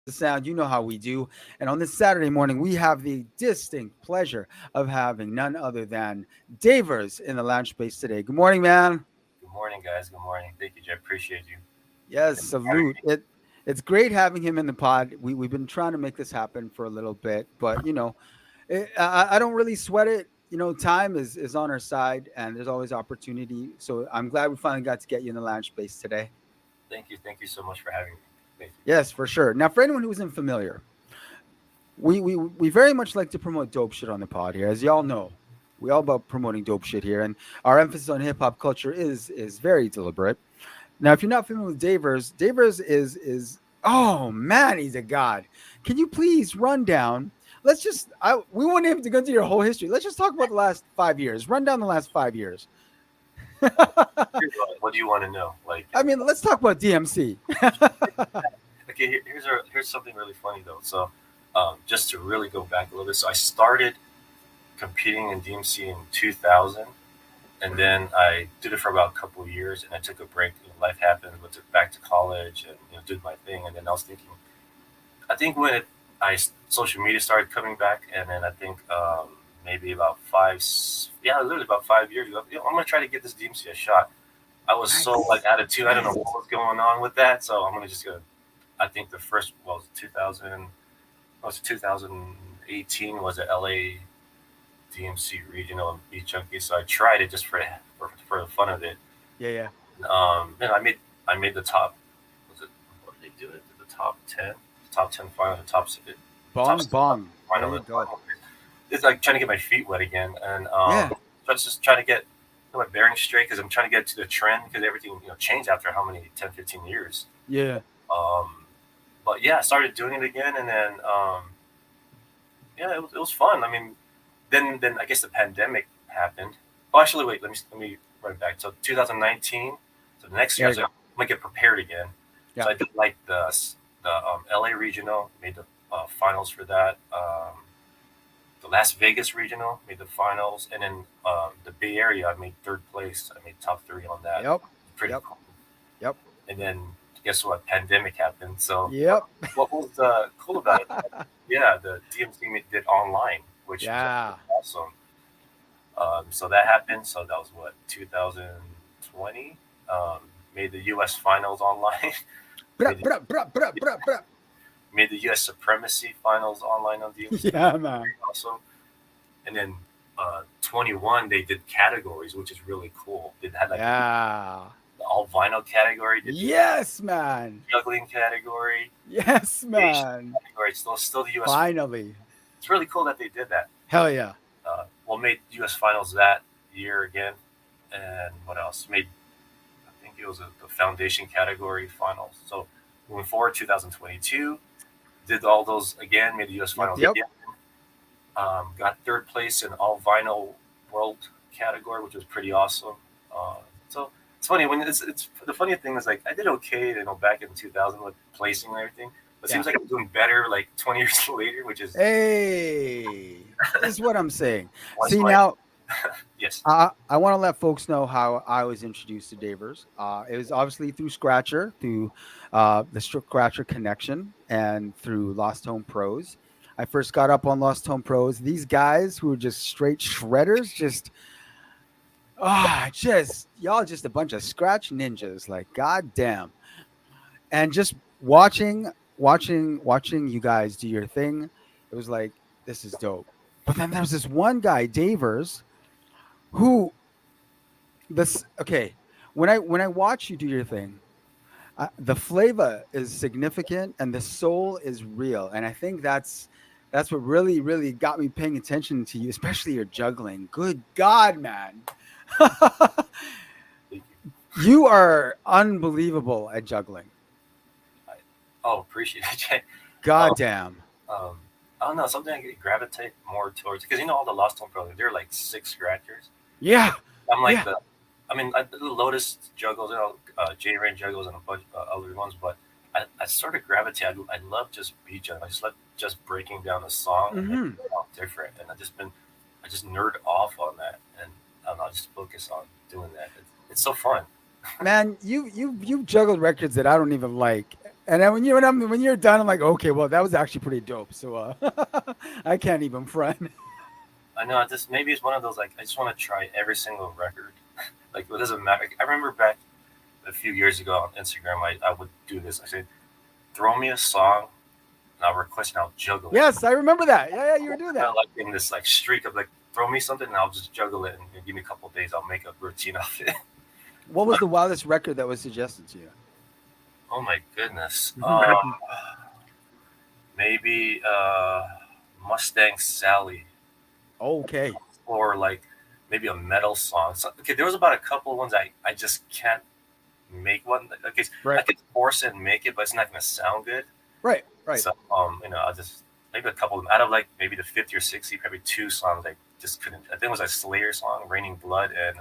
the sound. You know how we do. And on this Saturday morning, we have the distinct pleasure of having none other than Dayvers in the lounge space today. Good morning, man. Good morning, guys. Good morning. Thank you, Jay. Appreciate you. Yes, Thanks for having salute. me. It's great having him in the pod. We've been trying to make this happen for a little bit, but I don't really sweat it. Time is on our side, and there's always opportunity. So I'm glad we finally got to get you in the lounge space today. Thank you. Thank you so much for having me. Thank you. Yes, for sure. Now, for anyone who isn't familiar, we very much like to promote dope shit on the pod here, as y'all know. We all about promoting dope shit here, and our emphasis on hip hop culture is very deliberate. Now, if you're not familiar with Dayvers, Dayvers is oh man, he's a god. Can you please run down? Let's just we won't have to go into your whole history. Let's just talk about the last 5 years. Run down the last 5 years. Um, what do you want to know? I mean, let's talk about DMC. Okay, here's something really funny though. So, just to really go back a little bit, so I started competing in DMC in 2000, and then I did it for about a couple of years, and I took a break. Life happened, went back to college, and did my thing. And then I was thinking, I think when social media started coming back, and then I think maybe about yeah, literally about 5 years ago, I'm gonna try to get this DMC a shot. I was so Nice, out of tune. I don't know nice. what was going on with that, so I'm gonna just go. I think the first was 2000. Was 2018 was a LA DMC regional beat junkie. So I tried it just for the fun of it. Yeah, yeah. And I made the top. Was it what did they do? It the top ten final, top Bong bong. There final, you the go. final. It's like trying to get my feet wet again, and Yeah. so it's just trying to get my bearings straight because I'm trying to get to the trend because everything changed after how many 10, 15 years. Yeah. Um, but yeah, I started doing it again, and then yeah, it was fun. I mean, then I guess the pandemic happened. Oh, actually, wait. Let me run back. So 2019. So the next year, There I you was like, go. I'm gonna get prepared again. Yeah. So I did like the LA regional, made the finals for that. The Las Vegas regional made the finals, and then the Bay Area, I made third place. I made top three on that. Yep. Pretty Yep. cool. Yep. And then guess what? Pandemic happened. So Yep. what was cool about it? Yeah, the DMC did online, which was Yeah. awesome. So that happened. So that was what 2020. Um, made the U.S. finals online. Bruh, made, the, bruh, bruh, bruh, bruh, bruh. made the U.S. supremacy finals online on DMC. Yeah, man. Awesome. And then 21 they did categories, which is really cool. They had like Yeah. the all vinyl category, they did Yes, man. juggling category, Yes, Asian man. category. Still the U.S. Finally. It's really cool that they did that. Hell yeah. Well, made U.S. finals that year again, and what else? Made I think it was the foundation category finals. So moving forward, 2022 did all those again. Made the U.S. Yep, finals yep. again. Got third place in all vinyl world category, which was pretty awesome. So it's funny when it's the funny thing is like I did okay, back in 2000 with placing and everything. But it Yeah. seems like I'm doing better like 20 years later, which is Hey, this is what I'm saying. what's See, my now, yes. I want to let folks know how I was introduced to Davers. It was obviously through Scratcher, through the Scratcher connection, and through Lost Home Pros. I first got up on Lost Home Pros. These guys who were just straight shredders, just y'all, just a bunch of scratch ninjas. Like, goddamn. And just watching you guys do your thing, it was like, this is dope. But then there's this one guy, Davers, who this okay. When I watch you do your thing, the flavor is significant and the soul is real, and I think that's what really got me paying attention to you, especially your juggling. Good God, man. Thank you. You are unbelievable at juggling. I, oh, appreciate it, Jay. Um, Goddamn. um, I don't know. Something I gravitate more towards because all the Lost Home Brothers, they're like six scratchers. Yeah. I'm like Yeah. I did the Lotus juggles, J Rain juggles, and a bunch of other ones, but I sort of gravitate. I love just beat juggling. I just love just breaking down a song and making Hmm. it all different. And I just nerd off on that, and I don't know, I just focus on doing that. It's so fun. Man, you've juggled records that I don't even like. And then when you're done, I'm like, okay, well, that was actually pretty dope. So I can't even front. I know. I just maybe it's one of those like I just want to try every single record. Like it doesn't matter. I remember back a few years ago on Instagram, I would do this. I said, throw me a song, and I'll request and I'll juggle it. Yes, I remember that. Yeah, you were doing Kind that. of like in this like streak of like throw me something and I'll just juggle it and give me a couple of days. I'll make a routine of it. What was the wildest record that was suggested to you? Oh my goodness. Mhm. Maybe Mustang Sally, Okay. or like maybe a metal song. So, okay, there was about a couple of ones I just can't make one. Okay, I Right. could force it and make it, but it's not gonna sound good. Right. Right. So I'll just maybe a couple of them out of like maybe the 50 or 60, probably two songs I just couldn't. I think it was a Slayer song, "Raining Blood," and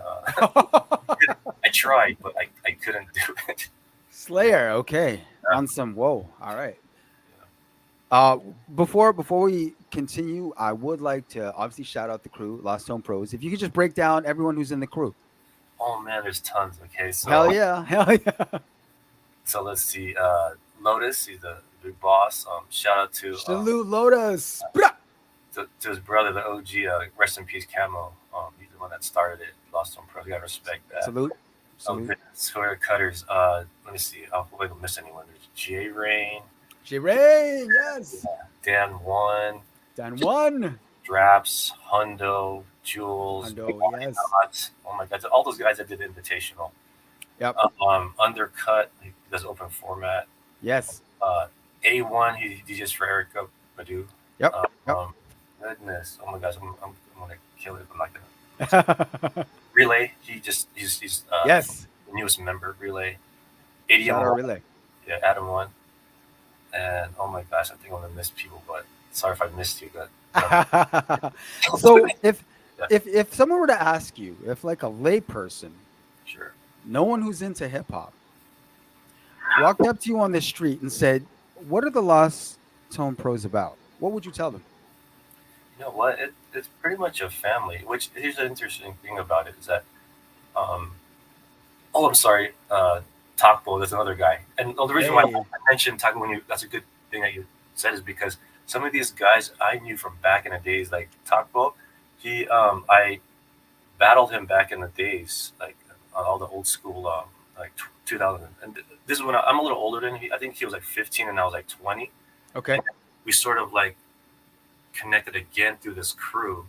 I tried, but I couldn't do it. Slayer. Okay. Yeah, On some. Whoa. All right. yeah. Uh, before we continue, I would like to obviously shout out the crew, Lost Tone Pros. If you could just break down everyone who's in the crew. Oh man, there's tons. Okay, Hell yeah. Hell yeah. so let's see. Lotus, he's the big boss. Shout out Salute Lotus. Brah! to his brother, the OG. Rest in peace, Camo. He's the one that started it. Lost on Pro. You gotta respect that. Salute. Oh Salute. goodness, who are the cutters? Let me see. I hope I don't miss anyone. There's J Rain, J Ray. Yes. Dan One, Dan one. Draps, Hundo, Jules, Hundo, yes. Nuts. Oh my god, all those guys that did Invitational. Yep. Undercut, he does open format. Yes. A1, he DJs for Erica Badu. Yep. Yep. Goodness, oh my gosh, I'm gonna kill it. I'm not gonna. Relay, he's Yes. the newest member. Relay, Shout out Relay. yeah, Adam One, and oh my gosh, I think I'm gonna miss people, but sorry if I missed you, but So if yeah, if someone were to ask you, if like a lay person, sure. no one who's into hip hop, walked up to you on the street and said, "What are the Lost Tone Pros about?" What would you tell them? You know what? It's pretty much a family. Which here's the interesting thing about it is that, um, oh, I'm sorry, Takbo, there's another guy, and the reason why Hey. I mentioned Takbo when you that's a good thing that you said is because some of these guys I knew from back in the days, like Takbo, I battled him back in the days, like on all the old school, like 2000. And this is when I'm a little older than he. I think he was like 15 and I was like 20. Okay. We sort of like connected again through this crew.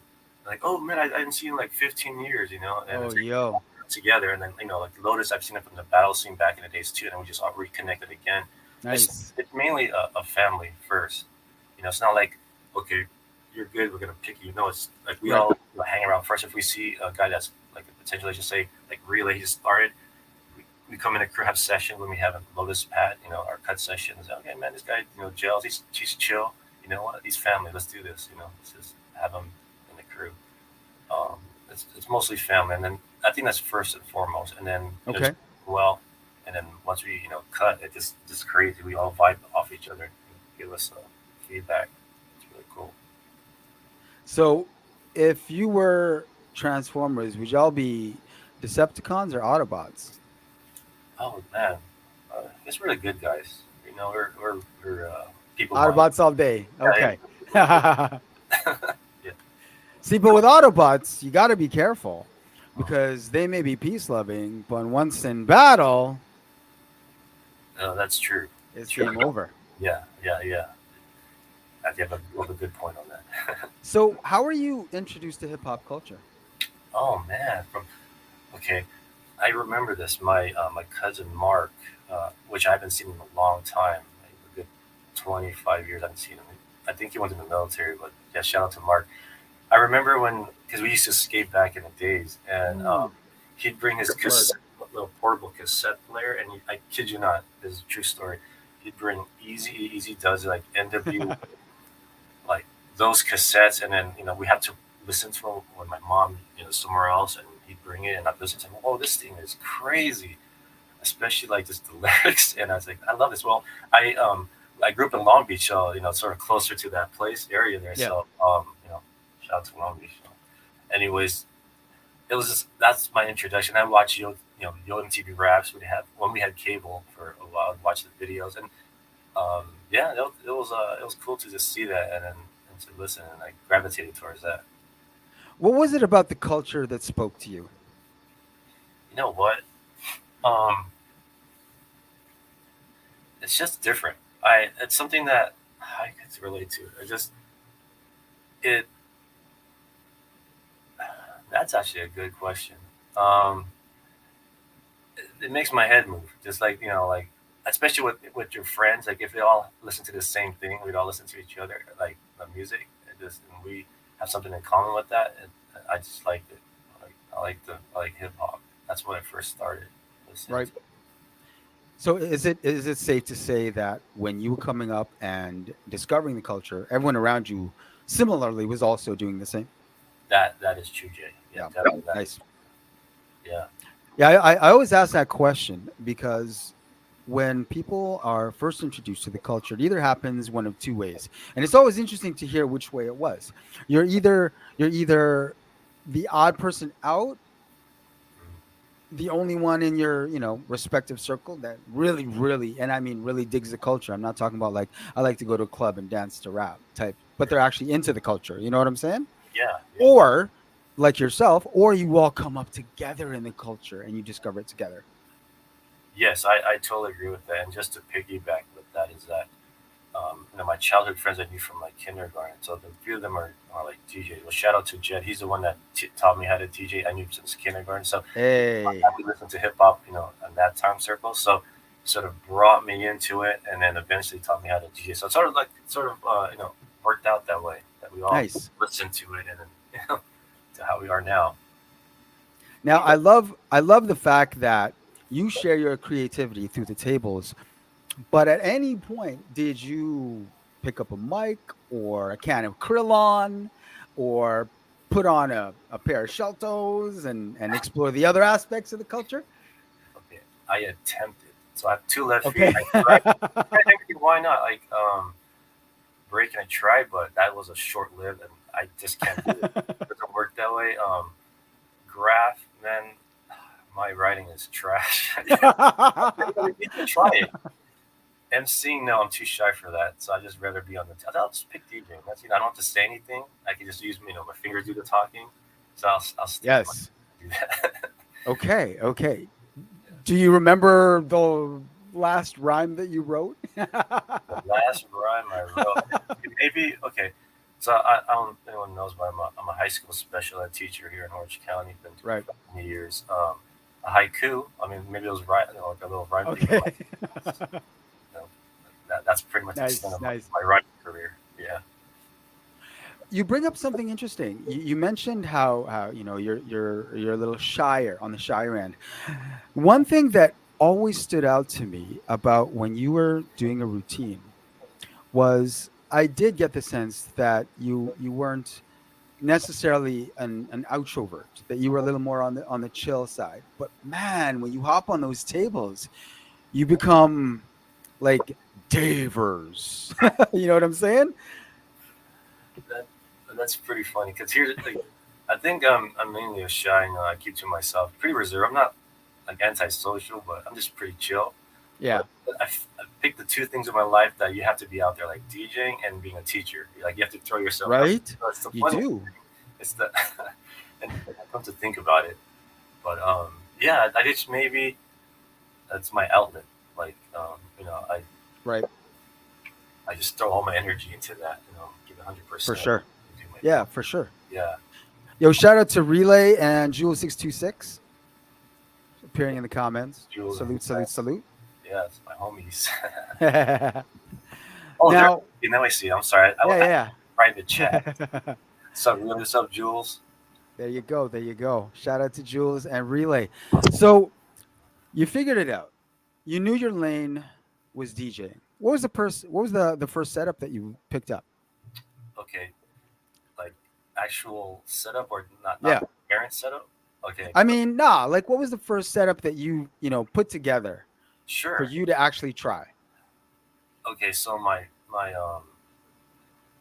Like, oh man, I didn't see you in like 15 years, you know. And Oh, it's like, yo. together, and then like Lotus, I've seen him from the battle scene back in the days too, and then we just all reconnected again. Nice. It's mainly a family first. It's not like okay, you're good, we're gonna pick you. No, it's like we Right. all hang around first. If we see a guy that's like potentially, just say like Relay, he just started. We come in the crew, have session when we have a Lotus Pad, our cut sessions. Okay, man, this guy, gels. He's chill. You know what? He's family. Let's do this. Let's just have him in the crew. It's mostly family, and then I think that's first and foremost, and then Okay. well, and then once we cut, it just crazy. We all vibe off each other, and give us feedback. It's really cool. So, if you were Transformers, would y'all be Decepticons or Autobots? Oh man, it's really good guys. We're people. Autobots all day. Yeah, Okay. yeah. Yeah. See, but with Autobots, you got to be careful because they may be peace loving, but once in battle, No, that's true. it's True. game over. Yeah, yeah, yeah. I think you have a good point on that. So, how are you introduced to hip hop culture? Oh man, okay, I remember this. My cousin Mark, which I haven't seen in a long time, like a good 25 years. I haven't seen him. I think he went in the military, but yeah, shout out to Mark. I remember because we used to skate back in the days, and he'd bring his little portable cassette player, and I kid you not, this is a true story. He'd bring Easy does like NW, like those cassettes, and then we had to listen to them when my mom somewhere else, and he'd bring it, and I'd listen to him. Oh, this thing is crazy, especially like just the lyrics, and I was like, I love this. Well, I grew up in Long Beach, so sort of closer to that place area there. Yeah. So shout out to Long Beach. So, anyways, it was that's my introduction. I watched Yo MTV Raps. When we had cable for a while, I'd watch the videos, and Yeah, it was cool to just see that and to listen, and I gravitated towards that. What was it about the culture that spoke to you? You know what? Um, it's just different. It's something that I could relate to. It that's actually a good question. Um, it makes my head move. Just like like especially with your friends. Like if they all listen to the same thing, we'd all listen to each other, like the music. And we have something in common with that. And I just liked it. I like hip hop. That's when I first started listening Right. to. So is it safe to say that when you were coming up and discovering the culture, everyone around you similarly was also doing the same? That. That is true, Jay. Yeah, Yeah. definitely that. Nice. Yeah, Yeah, I always ask that question because when people are first introduced to the culture, it either happens one of two ways, and it's always interesting to hear which way it was. You're either the odd person out, the only one in your respective circle that really, and I mean really digs the culture. I'm not talking about like I like to go to a club and dance to rap type, but they're actually into the culture. You know what I'm saying? yeah, yeah. Or like yourself, or you all come up together in the culture and you discover it together. Yes, I totally agree with that. And just to piggyback with that is that my childhood friends I knew from like kindergarten. So the few of them are like DJs. Well, shout out to Jed. He's the one that taught me how to DJ. I knew him since kindergarten. So Hey, we listened to hip hop, in that time circle. So he sort of brought me into it, and then eventually taught me how to DJ. So it's sort of worked out that way that we all nice. listened to it, and then to how we are now. Now I love the fact that you share your creativity through the tables. But at any point, did you pick up a mic or a can of Krillon or put on a pair of shell toes and explore the other aspects of the culture? Okay, I attempted. So I have two left feet. Okay. Tried everything. Why not? Like breaking, I tried, but that was a short lived, and I just can't do it. It doesn't work that way. Graph, man, my writing is trash. You need to try it. MCing, no, I'm too shy for that. So I just rather be on the. I'll just pick DJing. That's I don't have to say anything. I can just use my fingers do the talking. So I'll stick to my Yes. do that. Okay. Okay. Do you remember the last rhyme that you wrote? The last rhyme I wrote, maybe okay. So I don't know if anyone knows, but I'm a high school special ed teacher here in Orange County. Been doing Right. it for many years. A haiku. I mean, maybe it was right, like a little rhyme thing. But Okay. you know, that's pretty much the extent Nice. of Nice. my writing career. Yeah. You bring up something interesting. You mentioned how you're a little shyer on the shyer end. One thing that always stood out to me about when you were doing a routine was I did get the sense that you weren't necessarily an outrovert, that you were a little more on the chill side. But man, when you hop on those tables, you become like Dayvers. You know what I'm saying? That that's pretty funny because here's like, I think I'm mainly a shy. I keep to myself, pretty reserved. I'm not like antisocial, but I'm just pretty chill. Yeah. But I picked the two things in my life that you have to be out there, like DJing and being a teacher. Like you have to throw yourself out. Right? That's the You funny. do. It's the and I come to think about it, but yeah, I just maybe that's my outlet. Like Right. I just throw all my energy into that. Give 100%. For sure. Do my Yeah, job. for sure. Yeah. Yo, shout out to Relay and Jewel626 appearing in the comments. Jules and Salute, salute, salute. yeah, it's my homies. Now, Oh, there. yeah, Now I see. I'm sorry. I yeah. private chat. What's up, Jules? There you go. There you go. Shout out to Jules and Relay. So you figured it out. You knew your lane was DJing. What was the first setup that you picked up? Okay, like actual setup or not Yeah. parent setup? Okay, I mean, nah, like what was the first setup that you put together for sure. you to actually try? Okay, so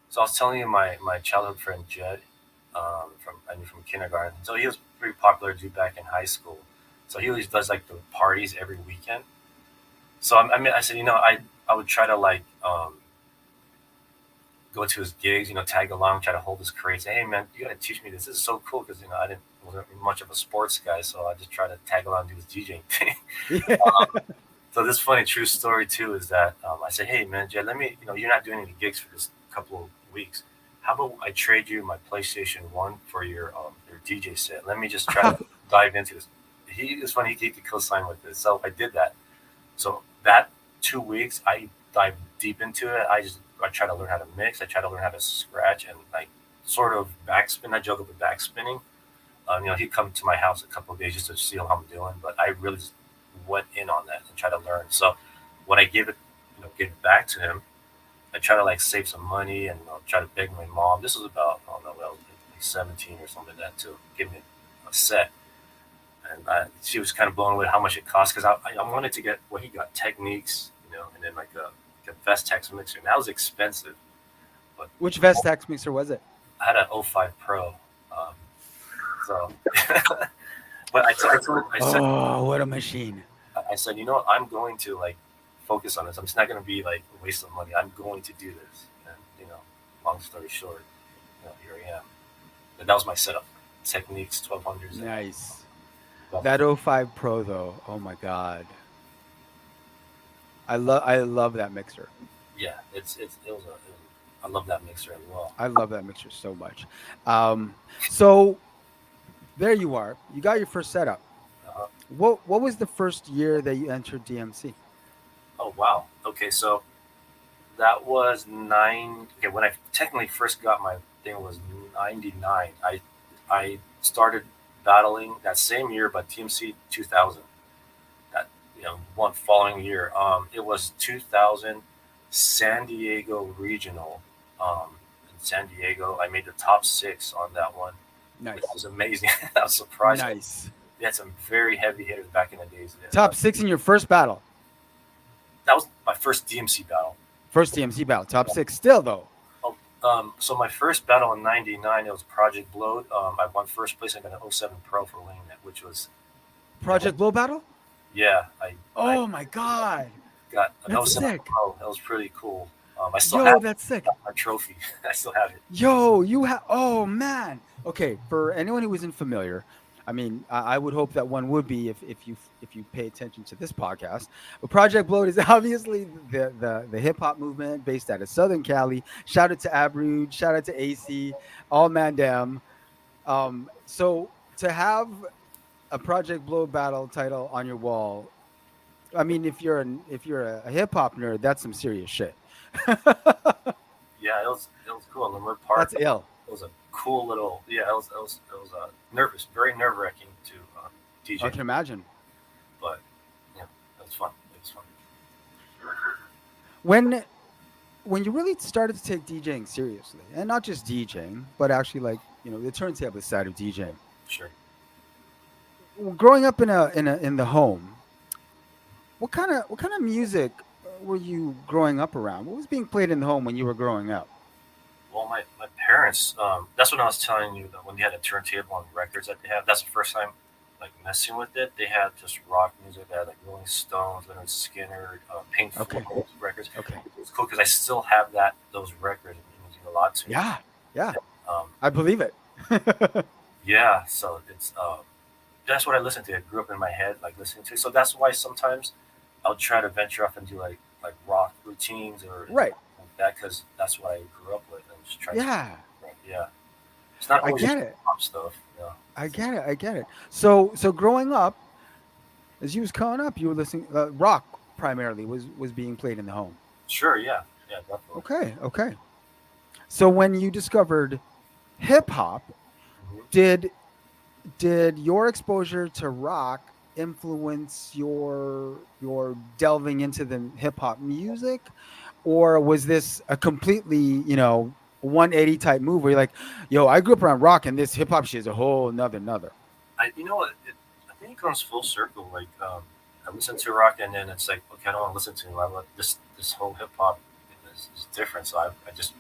so I was telling you my childhood friend Jed, from I knew from kindergarten. So he was pretty popular dude back in high school. So he always does like the parties every weekend. So I mean, I said, I would try to like go to his gigs, tag along, try to hold his crates. Hey man, you gotta teach me this. This is so cool because I wasn't much of a sports guy, so I just try to tag along and do this DJing thing. Yeah. So this funny true story too is that I said, hey man, Jay, let me, you're not doing any gigs for this couple of weeks. How about I trade you my PlayStation 1 for your DJ set? Let me just try to dive into this. It's funny, he could co-sign with this. So I did that. So that 2 weeks, I dived deep into it. I try to learn how to mix. I try to learn how to scratch and like sort of backspin. I juggle with backspinning. He'd come to my house a couple of days just to see how I'm doing, but I really just went in on that and try to learn. So when I give it back to him, I try to like save some money and try to beg my mom. This was about, I don't know, well, like 17 or something like that to give me a set. And she was kind of blown away how much it cost because I wanted to get what he got, Techniques, and then like a Vestax mixer. And that was expensive. But Which Vestax mixer was it? I had an 05 Pro. So, but I said, oh, what a machine! I said, I'm going to like focus on this. I'm just not going to be like a waste of money. I'm going to do this. And long story short, here I am. But that was my setup. Techniques 1200s. Nice. That 05 Pro though, oh my god, I love that mixer. Yeah, I love that mixer as well. I love that mixer so much. So there you are. You got your first setup. Uh-huh. What was the first year that you entered DMC? Oh wow. Okay, so that was nine. Okay, when I technically first got my thing was 99. I started battling that same year, but TMC 2000. That one following year. It was 2000 San Diego Regional. In San Diego, I made the top 6 on that one. Nice. It was amazing. I was surprised. Nice. They had some very heavy hitters back in the days. Top 6 in your first battle. That was my first DMC battle. First DMC battle. Top 6 still though. So my first battle in '99, it was Project Blowed. I won first place. I got an 07 Pro for winning that, which was Project Blow battle. Yeah, Oh I my god, got an that's 07 sick. Pro. That was pretty cool. I still Yo, have that's sick. my trophy. I still have it. Yo, you have. Oh man. Okay, for anyone who isn't familiar, I mean, I would hope that one would be if you pay attention to this podcast. But Project Bloat is obviously the hip hop movement based out of Southern Cali. Shout out to Abrude. Shout out to AC. All Mandem. So to have a Project Bloat battle title on your wall, I mean, if you're a hip hop nerd, that's some serious shit. Yeah, it was cool. And we're part. That's ill. It was a cool little. Yeah, it was nervous, very nerve wracking to DJ. I can imagine. But yeah, it was fun. It was fun. When you really started to take DJing seriously, and not just DJing, but actually like the turntable side of DJing. Sure. Growing up in the home, what kind of music were you growing up around? What was being played in the home when you were growing up? Well, my parents. That's when I was telling you that when they had a turntable and records that they had. That's the first time like messing with it. They had just rock music. They had like Rolling Stones, Leonard Skinner, Pink Floyd records. Okay. It was cool because I still have those records. It means a lot to me. Yeah. I believe it. Yeah. So it's that's what I listened to. It grew up in my head, like listening to. So that's why sometimes I'll try to venture off and do like rock routines or Right. like that because that's what I grew up with. And just try Yeah. Yeah. It's not I always get it. pop stuff. Yeah. I get it. So growing up, as you was growing up, you were listening. Rock primarily was being played in the home. Sure. Yeah. Yeah. Definitely. Okay. So when you discovered hip hop, Mhm. did your exposure to rock influence your delving into the hip hop music, or was this a completely 180 type move where you're like, yo, I grew up around rock and this hip hop shit is a whole another? You know what? I think it comes full circle. Like I listen to rock and then it's like, okay, I don't want to listen to it. I want this whole hip hop is different. So I just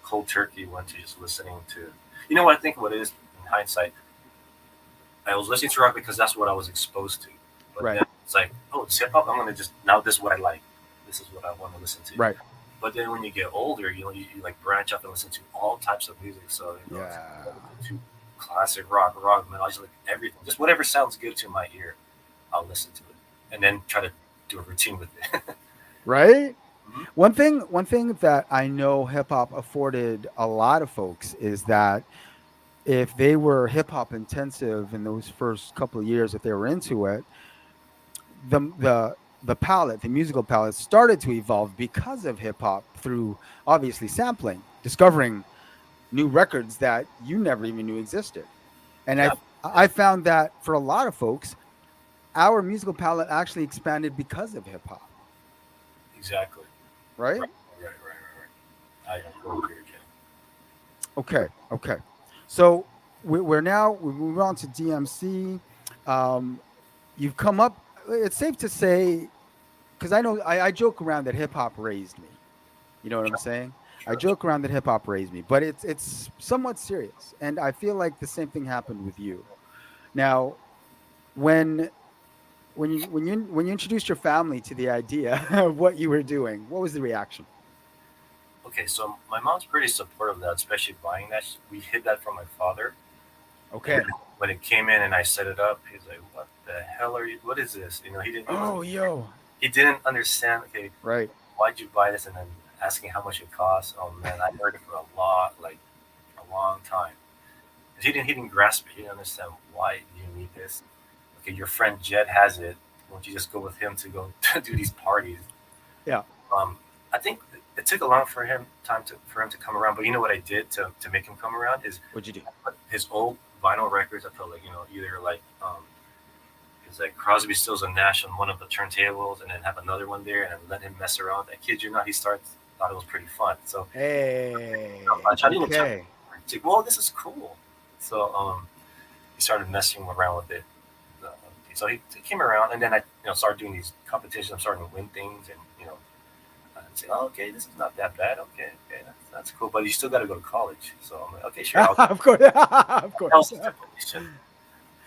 cold turkey went to just listening to. You know what I think? What it is in hindsight. I was listening to rock because that's what I was exposed to. But Right. then it's like, oh, it's hip hop. I'm gonna just now. This is what I like. this is what I want to listen to. Right. But then when you get older, you like branch off and listen to all types of music. So Yeah. to classic rock metal, I just like everything, just whatever sounds good to my ear, I'll listen to it, and then try to do a routine with it. Right. Mhm. One thing that I know hip hop afforded a lot of folks is that if they were hip hop intensive in those first couple of years, if they were into it, the palette, the musical palette, started to evolve because of hip hop through obviously sampling, discovering new records that you never even knew existed. And Yeah, I found that for a lot of folks, our musical palette actually expanded because of hip hop, exactly. right? Right, right. I totally agree with you. Okay, okay. So we move on to DMC. Um, you've come up. It's safe to say, because I know I joke around that hip hop raised me. You know what I'm Sure, saying? I sure. joke around that hip hop raised me, but it's somewhat serious, and I feel like the same thing happened with you. Now, when when you introduced your family to the idea of what you were doing, what was the reaction? Okay, so my mom's pretty supportive of that, especially buying that. We hid that from my father, and Okay. when it came in and I set it up, he's like, "What the hell are you? What is this?" He wasn't, Oh, yo. he didn't understand. Okay, Right. why'd you buy this? And then asking how much it costs. Oh man, I heard it for a lot, like a long time. He didn't grasp it. He didn't understand why do you need this. Okay, your friend Jed has it. Won't you just go with him to go to do these parties? Yeah. I think it took a long for him to come around. But you know what I did to make him come around is What'd you do? I put his old vinyl records. I put like either like it's like Crosby, Stills and Nash on one of the turntables, and then have another one there, and then let him mess around. I kid you not, he starts thought it was pretty fun. So Hey. I didn't even tell him. Okay. He's like, "Well, this is cool." So he started messing around with it. Uh, so he came around, and then I started doing these competitions. I'm starting to win things, and and say, "Oh, okay, this is not that bad. Okay, okay, that's cool." But you still got to go to college. So I'm like, "Okay, sure." Of course. Of That course. was the stipulation.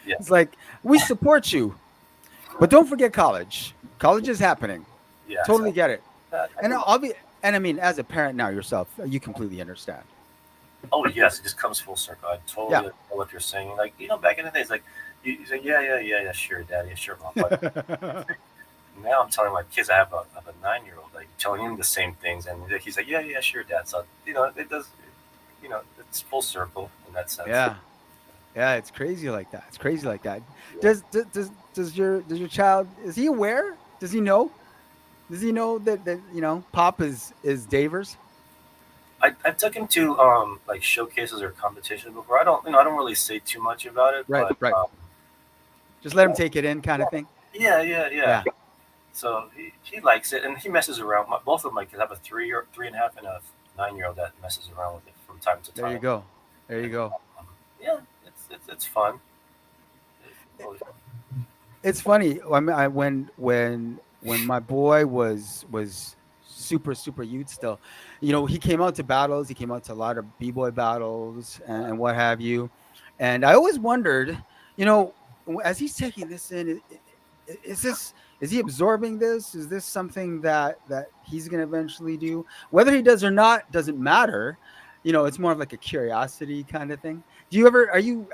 Yeah, It's like we support you, but don't forget college. College is happening. yeah. Totally So get it. I And do. I'll be and I mean, as a parent now yourself, you completely understand. Oh yes, it just comes full circle. I totally Yeah. know what you're saying. Like back in the days, like you say, yeah, sure, daddy, sure, mom. But now I'm telling my kids, I have a 9-year-old, like telling him the same things, and he's like, yeah, sure, dad. So it does, it's full circle in that sense. Yeah. Yeah, it's crazy like that. It's crazy like that. Yeah. Does your child, is he aware? Does he know? Does he know that Pop is Davers? I took him to like showcases or competitions before. I don't really say too much about it, Right, but right. Just let him take it in, kind of thing. yeah. Yeah. So he likes it, and he messes around. Both of my kids have a 3 and a half, and a 9-year-old that messes around with it from time to There you time. go. There you And go. yeah, it's fun. It's totally fun. It's funny. I mean, when my boy was super youth still, he came out to battles. He came out to a lot of b-boy battles and what have you. And I always wondered, you know, as he's taking this in, is he absorbing this? Is this something that he's going to eventually do? Whether he does or not doesn't matter. It's more of like a curiosity kind of thing. Do you ever are you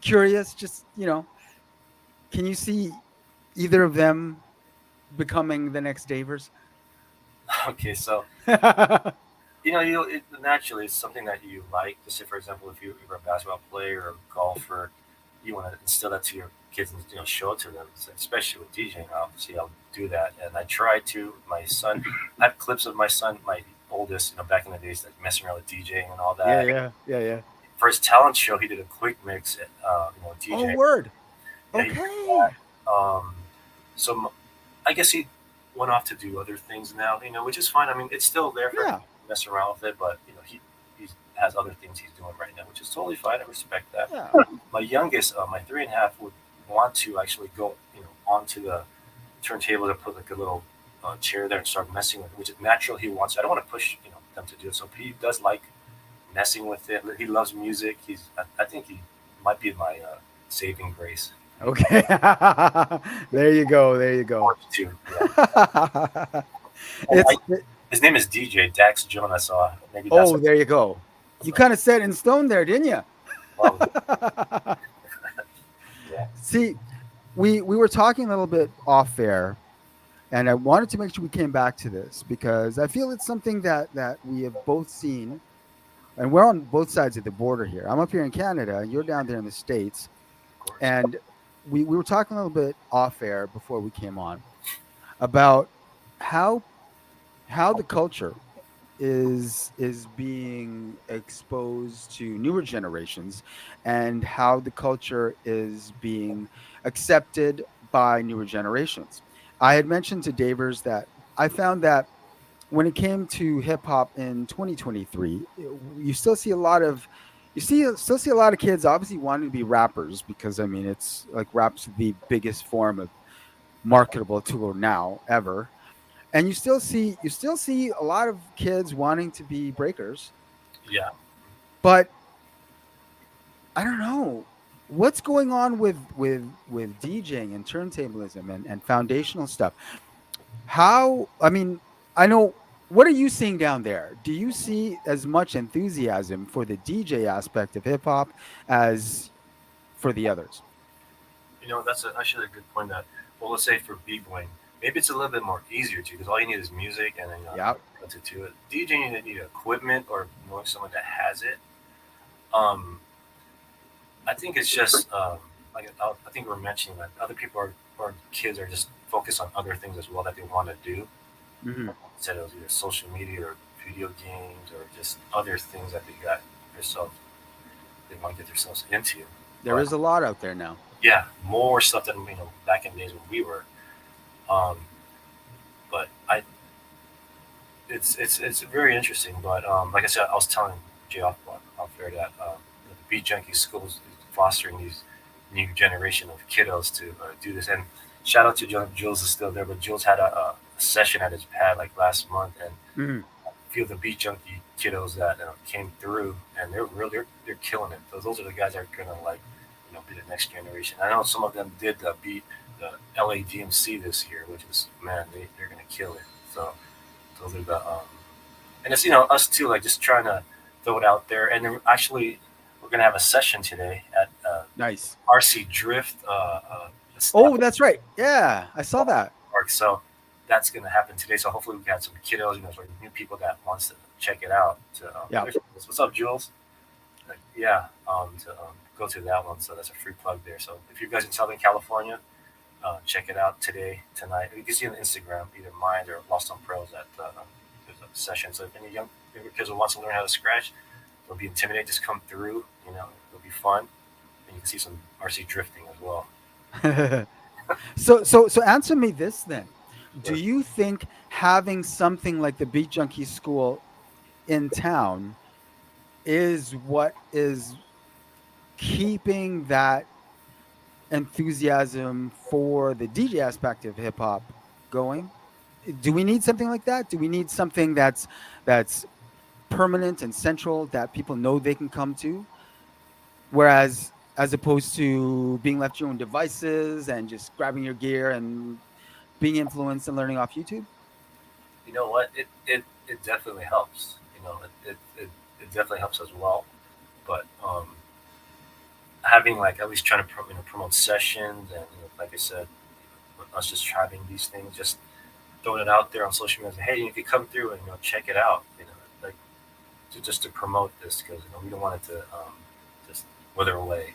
curious? Just can you see either of them becoming the next Davers? Okay, so naturally it's something that you like. Just say, for example, if you're a basketball player or a golfer, you want to instill that to your kids and show it to them. So especially with DJing, obviously I'll do that. And I try to. My son, I have clips of my son, my oldest, back in the days, like messing around with DJing and all Yeah, that. yeah, yeah, yeah. For his talent show, he did a quick mix, Oh, DJing. word. Yeah, he did Okay. that. So I guess he went off to do other things now, which is fine. I mean, it's still there for him Yeah, to mess around with it, but he has other things he's doing right now, which is totally fine. I respect that. yeah. My youngest, my 3.5, would want to actually go, onto the turntable to put like a little chair there and start messing with it, which is natural. He wants. I don't want to push, them to do it. So he does like messing with it. He loves music. I think he might be my saving grace. Okay. There you go. There you go. Orange too. Yeah. And It's his name is DJ Dax Jones. I saw. Maybe that's oh, what. there you go. You So, kind of set in stone there, didn't you? probably. Yeah. See, we were talking a little bit off air, and I wanted to make sure we came back to this because I feel it's something that we have both seen, and we're on both sides of the border here. I'm up here in Canada, and you're down there in the States, Of course. and we were talking a little bit off air before we came on about how how the culture is being exposed to newer generations and how the culture is being accepted by newer generations. I had mentioned to Dayvers that I found that when it came to hip hop in 2023, you still see a lot of still see a lot of kids obviously wanting to be rappers because I mean it's like rap's the biggest form of marketable tool now ever, and you still see a lot of kids wanting to be breakers, Yeah. but I don't know what's going on with DJing and turntablism and foundational stuff. How, I mean, I know, what are you seeing down there? Do you see as much enthusiasm for the DJ aspect of hip hop as for the others? That's actually a good point. That well, let's say for b-boying, maybe it's a little bit more easier too, because all you need is music and then Yeah. to it. DJing, you need equipment or knowing someone that has it. Um, I think it's just like I think we're mentioning that other people are or kids are just focused on other things as well that they want to do Hmm. instead of either social media or video games or just other things that they got themselves they want to get themselves into. There But is a lot out there now. yeah, more stuff than back in the days when we were. Um, but it's very interesting. But like I said, I was telling Jay off there that the Beat Junkie schools is fostering these new generation of kiddos to do this. And shout out to Jules is still there, but Jules had a session at his pad like last month, and Hmm. a few of the Beat Junkie kiddos that came through, and they're killing it. Those are the guys that are gonna like be the next generation. I know some of them did beat the LA DMC this year, which is man they're gonna kill it. So those are the and it's us too, like just trying to throw it out there. And then actually, we're gonna have a session today at Nice. RC Drift Oh, that's right. Yeah, I saw that. park. So that's gonna happen today. So hopefully we got some kiddos, for new people that wants to check it out. To Yeah. what's up, Jules? Like, yeah, to go to that one. So that's a free plug there. So if you guys in Southern California, check it out today, tonight. You can see on Instagram, either mine or Lost on Pros at there's a session. So if any younger kids who wants to learn how to scratch, they'll be intimidated. Just come through. It'll be fun, and you can see some RC drifting as well. So answer me this then. Do Sure. you think having something like the Beat Junkie School in town is what is keeping that enthusiasm for the DJ aspect of hip hop going? Do we need something like that? Do we need something that's permanent and central that people know they can come to? Whereas as opposed to being left to your own devices and just grabbing your gear and being influenced and learning off YouTube? You know what? It definitely helps. It definitely helps as well. But having like at least trying to promote sessions and like I said, us just having these things, just throwing it out there on social media. Hey, you can come through and check it out. Like just to promote this because we don't want it to just wither away.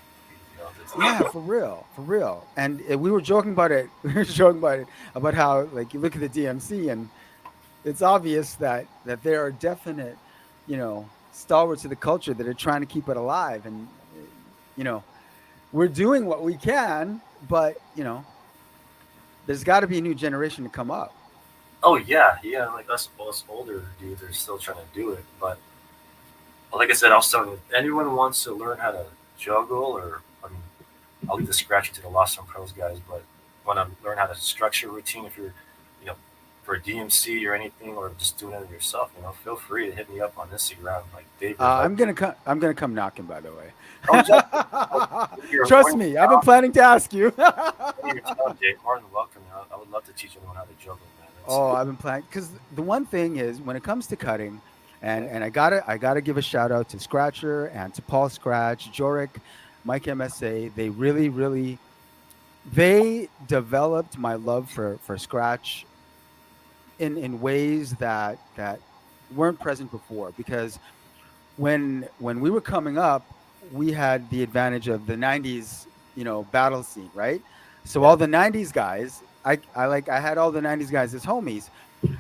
Yeah, for real, for real. And we were joking about it. We were joking about it about how like you look at the DMC and it's obvious that there are definite, stalwarts of the culture that are trying to keep it alive, and you know, we're doing what we can, but there's got to be a new generation to come up. Oh yeah. Like us older dudes are still trying to do it, but like I said, I was telling you, if anyone wants to learn how to juggle, or I mean, I'll leave the scratching to the Lost on Pros guys, but want to learn how to structure a routine, if you're, you know, for DMC or anything, or just doing it yourself, feel free to hit me up on Instagram, like Dayvers. I'm gonna come. I'm gonna come knocking. By the way, Don't judge me. trust me. I've been planning to ask you. Your town, Jay. More than welcome. I would love to teach everyone how to juggle, man. Oh, I've been planning because the one thing is when it comes to cutting, and I gotta give a shout out to Scratcher and to Paul Scratch, Jorik, Mike MSA. They really they developed my love for Scratch in ways that weren't present before because when we were coming up, we had the advantage of the '90s, battle scene, right? So Yeah. all the '90s guys, I had all the '90s guys as homies.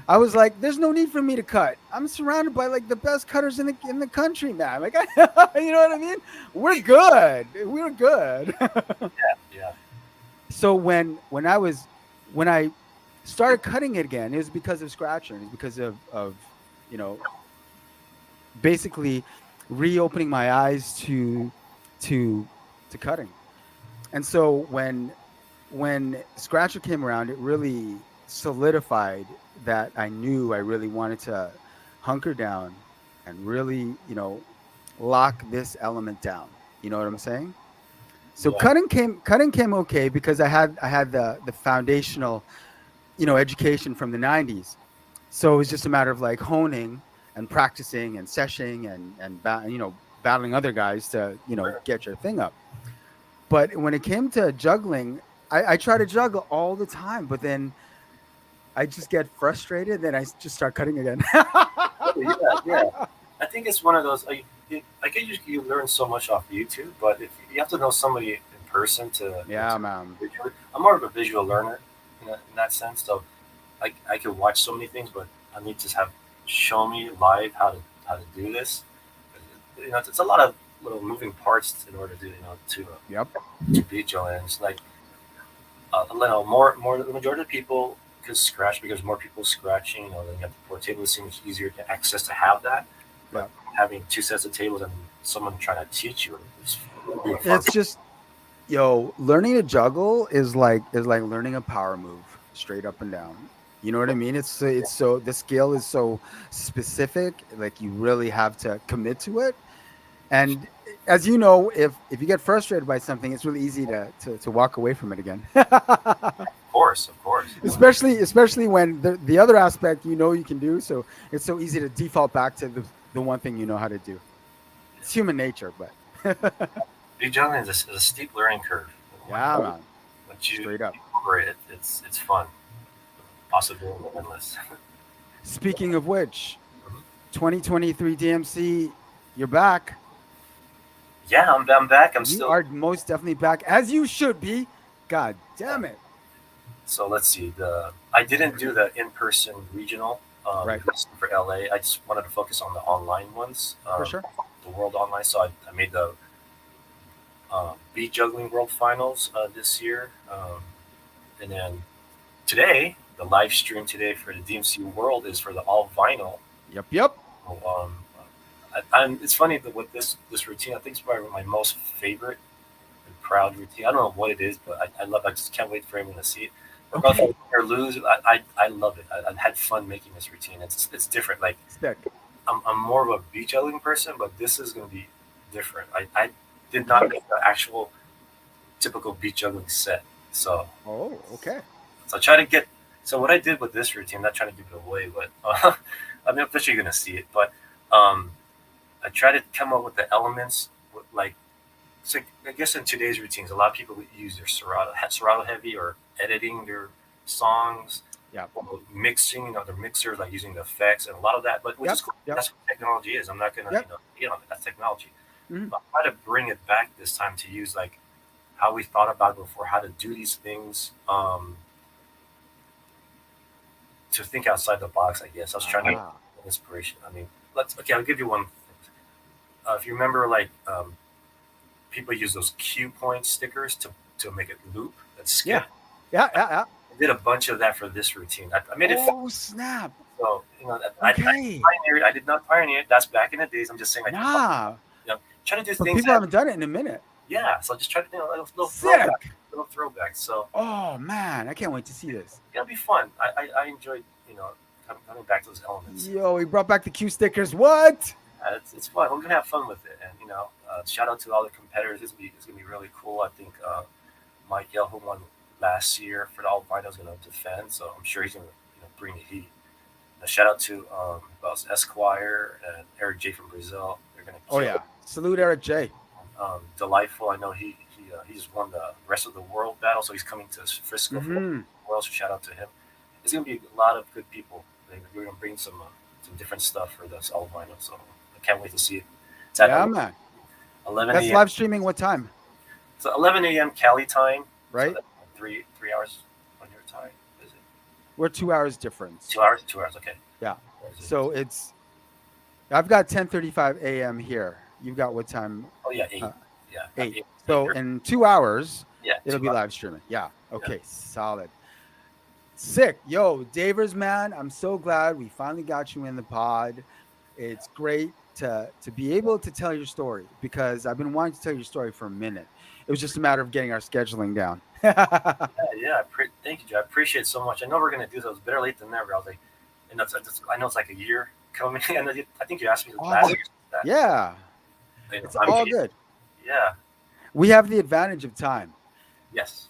I was like, there's no need for me to cut. I'm surrounded by like the best cutters in the country, man. Like, you know what I mean? We're good. We're good. Yeah. So when I started cutting it again, it was because of Scratcher. It was because of you know basically reopening my eyes to to cutting. And so when Scratcher came around, it really solidified that I knew I really wanted to hunker down and really, lock this element down. You know what I'm saying? So Yeah. cutting came okay because I had the foundational, education from the 90s. So it was just a matter of like honing and practicing and seshing and battling other guys to, get your thing up. But when it came to juggling, I try to juggle all the time, but then I just get frustrated, then I just start cutting again. Yeah. I think it's one of those. I get you learn so much off YouTube, but if you have to know somebody in person Yeah, man. I'm more of a visual learner in that sense. So I can watch so many things, but I need to have show me live how to do this. It's a lot of little moving parts in order to Yep. to beat Joe. And it's like more the majority of people could scratch because more people scratching. Then you have the portable. It seems easier to access to have that. Yeah. But having two sets of tables and someone trying to teach you is really fun. It's just learning to juggle is like learning a power move straight up and down. You know what I mean? It's so the skill is so specific, like you really have to commit to it. And as you know, if you get frustrated by something, it's really easy to walk away from it again. Of course. especially when the other aspect you can do, so it's so easy to default back to the one thing you know how to do. It's human nature, but Big juggling is a steep learning curve. yeah, man, Once you straight up. incorporate it, it's fun. Possibility endless. Speaking of which, 2023 DMC, you're back. Yeah, I'm back. I'm You still. are most definitely back, as you should be. God damn it. So let's see. I didn't do the in-person regional Right. for LA. I just wanted to focus on the online ones, For sure. the World Online. So I made the beat juggling World Finals this year, and then today the live stream today for the DMC World is for the all vinyl. Yep. So, it's funny that with this routine, I think it's probably my most favorite and proud routine. I don't know what it is, but I love. I just can't wait for everyone to see it. Regardless Okay. of win or lose, I love it. I had fun making this routine. It's different. Like Sick. I'm more of a beach juggling person, but this is going to be different. I did not make the actual typical beach juggling set. So Oh, okay. I try to get. So what I did with this routine, I'm not trying to give it away, but I mean, eventually you're going to see it. But I try to come up with the elements with like. So I guess in today's routines, a lot of people use their Serato heavy or editing their songs, Yeah. mixing, their mixers, like using the effects and a lot of that. But which Yep. is cool. Yep. That's what technology is. I'm not gonna, Yep. get on it. That's technology. Mhm. But I try to bring it back this time to use like how we thought about before, how to do these things, to think outside the box. I guess I was trying to get inspiration. I mean, I'll give you one. If you remember, like people use those cue point stickers to make it loop and skip. Yeah. I did a bunch of that for this routine. I made it. Oh, snap. So Okay. I did not pioneer it. That's back in the days. I'm just saying, like, Nah. trying to do But things. people haven't done it in a minute. Yeah, so just try to little Sick. throwback. So Oh, man. I can't wait to see this. it'll be fun. I enjoyed coming back to those elements. Yo, he brought back the Q stickers. What? It's fun. We're gonna have fun with it, and shout out to all the competitors. It's gonna be really cool. I think Mike Yell, who won last year for the All Vinyl, is gonna defend, so I'm sure he's gonna bring the heat. A shout out to Esquire and Eric J from Brazil. They're gonna. Oh yeah, salute Eric J. Delightful. I know he just won the rest of the world battle, so he's coming to Frisco for the world. So shout out to him. It's gonna be a lot of good people. We're gonna bring some different stuff for this All Vinyl. So I can't wait to see it. It's at man. 11 That's a.m. live streaming. What time? So 11 a.m. Cali time. Right. So 3 hours on your time. Is it? We're 2 hours difference. 2 hours. 2 hours. Okay. Yeah. So I've got 10:35 a.m. here. You've got what time? Oh yeah, 8. 8. So in 2 hours, it'll be 2 hours. live streaming. Yeah. Okay. Solid. Sick. Yo, Dayvers, man, I'm so glad we finally got you in the pod. It's great to be able to tell your story because I've been wanting to tell your story for a minute. It was just a matter of getting our scheduling down. Thank you, Joe. I appreciate it so much. I know we're gonna do this. It was better late than never. I was like, I know it's like a year coming, and I think you asked me last year. Yeah, it's all good. Yeah, we have the advantage of time. Yes.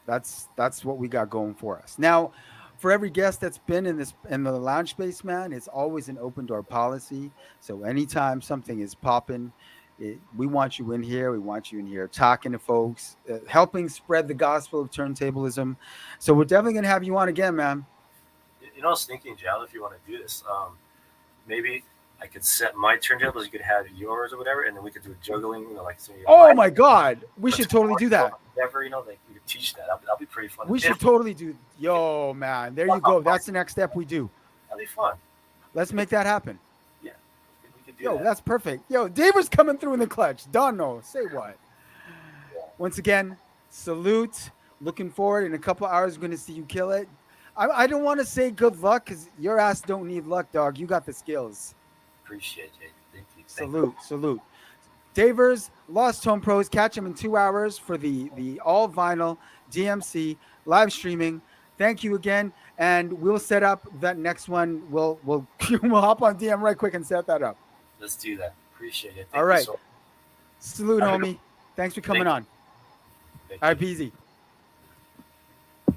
That's what we got going for us. Now, for every guest that's been in the lounge space, man, it's always an open door policy. So anytime something is popping, we want you in here. We want you in here talking to folks, helping spread the gospel of turntablism. So we're definitely gonna have you on again, man. I was thinking, Jal, if you want to do this, maybe I could set my turntables. You could have yours or whatever, and then we could do juggling. Oh my God, we should totally do that. Whatever, we could teach that. That'll be pretty fun. We should totally do. Yo, man, there you go. That's the next step we do. That'll be fun. Let's make that happen. Yeah, we could do Yo, that. that's perfect. Yo, Dayvers coming through in the clutch. Dono, say what? Yeah. Once again, salute. Looking forward. In a couple hours, we're going to see you kill it. I don't want to say good luck because your ass don't need luck, dog. You got the skills. Appreciate it. Thank you. Salute. Dayvers, Lost Home Pros. Catch them in 2 hours for the all vinyl DMC live streaming. Thank you again, and we'll set up that next one. We'll hop on DM right quick and set that up. Let's do that. Appreciate it. All right. Salute, homie. Thanks for coming on. All right, Peasy.